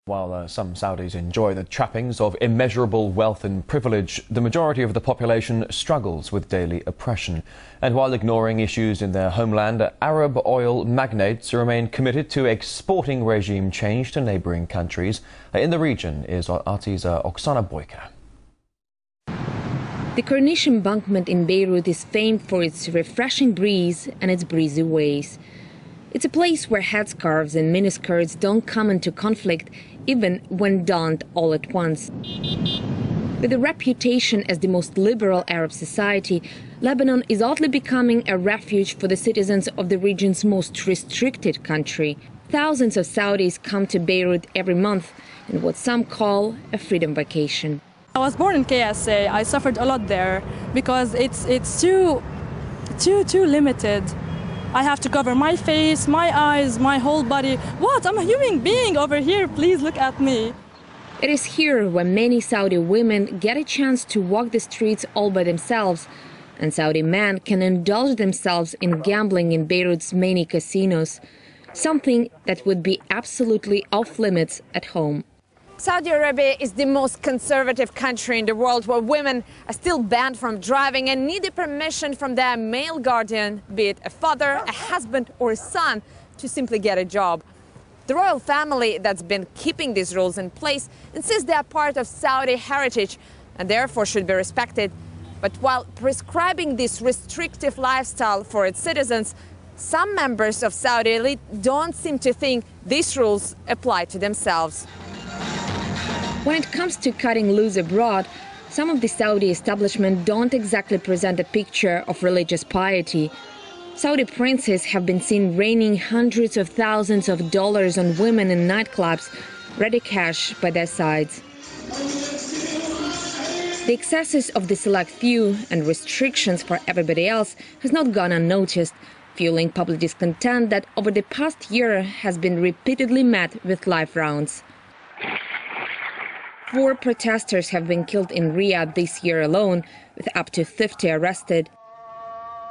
While some Saudis enjoy the trappings of immeasurable wealth and privilege, the majority of the population struggles with daily oppression. And while ignoring issues in their homeland, Arab oil magnates remain committed to exporting regime change to neighbouring countries. In the region is RT's Oksana Boyka. The Corniche embankment in Beirut is famed for its refreshing breeze and its breezy ways. It's a place where headscarves and miniskirts don't come into conflict, even when donned all at once. With a reputation as the most liberal Arab society, Lebanon is oddly becoming a refuge for the citizens of the region's most restricted country. Thousands of Saudis come to Beirut every month in what some call a freedom vacation. I was born in KSA. I suffered a lot there because it's too limited. I have to cover my face, my eyes, my whole body. What? I'm a human being over here. Please look at me. It is here where many Saudi women get a chance to walk the streets all by themselves, and Saudi men can indulge themselves in gambling in Beirut's many casinos, something that would be absolutely off limits at home. Saudi Arabia is the most conservative country in the world where women are still banned from driving and need the permission from their male guardian, be it a father, a husband or a son, to simply get a job. The royal family that's been keeping these rules in place insists they are part of Saudi heritage and therefore should be respected. But while prescribing this restrictive lifestyle for its citizens, some members of Saudi elite don't seem to think these rules apply to themselves. When it comes to cutting loose abroad, some of the Saudi establishment don't exactly present a picture of religious piety. Saudi princes have been seen raining hundreds of thousands of dollars on women in nightclubs, ready cash by their sides. The excesses of the select few and restrictions for everybody else has not gone unnoticed, fueling public discontent that over the past year has been repeatedly met with live rounds. 4 protesters have been killed in Riyadh this year alone, with up to 50 arrested.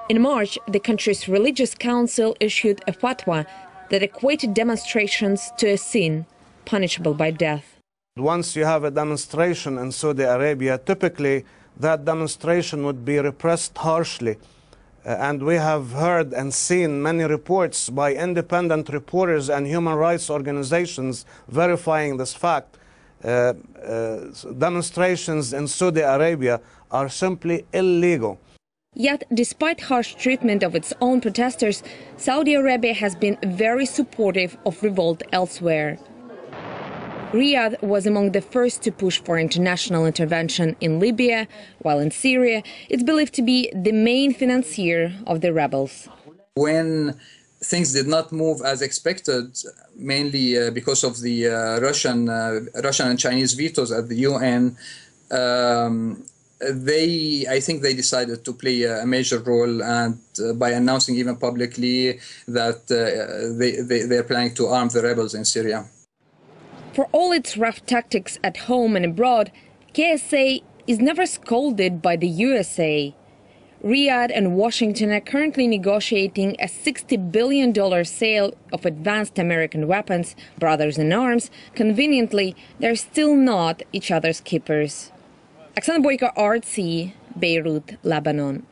In March, the country's religious council issued a fatwa that equated demonstrations to a sin, punishable by death. Once you have a demonstration in Saudi Arabia, typically that demonstration would be repressed harshly. And we have heard and seen many reports by independent reporters and human rights organizations verifying this fact. Demonstrations in Saudi Arabia are simply illegal. Yet, despite harsh treatment of its own protesters, Saudi Arabia has been very supportive of revolt elsewhere. Riyadh was among the first to push for international intervention in Libya, while in Syria it's believed to be the main financier of the rebels. When things did not move as expected, mainly because of the Russian and Chinese vetoes at the UN, I think they decided to play a major role, and by announcing even publicly that they're planning to arm the rebels in Syria. For all its rough tactics at home and abroad, KSA is never scolded by the USA. Riyadh and Washington are currently negotiating a $60 billion sale of advanced American weapons, brothers in arms. Conveniently, they're still not each other's keepers. Oksana Boyka, RT, Beirut, Lebanon.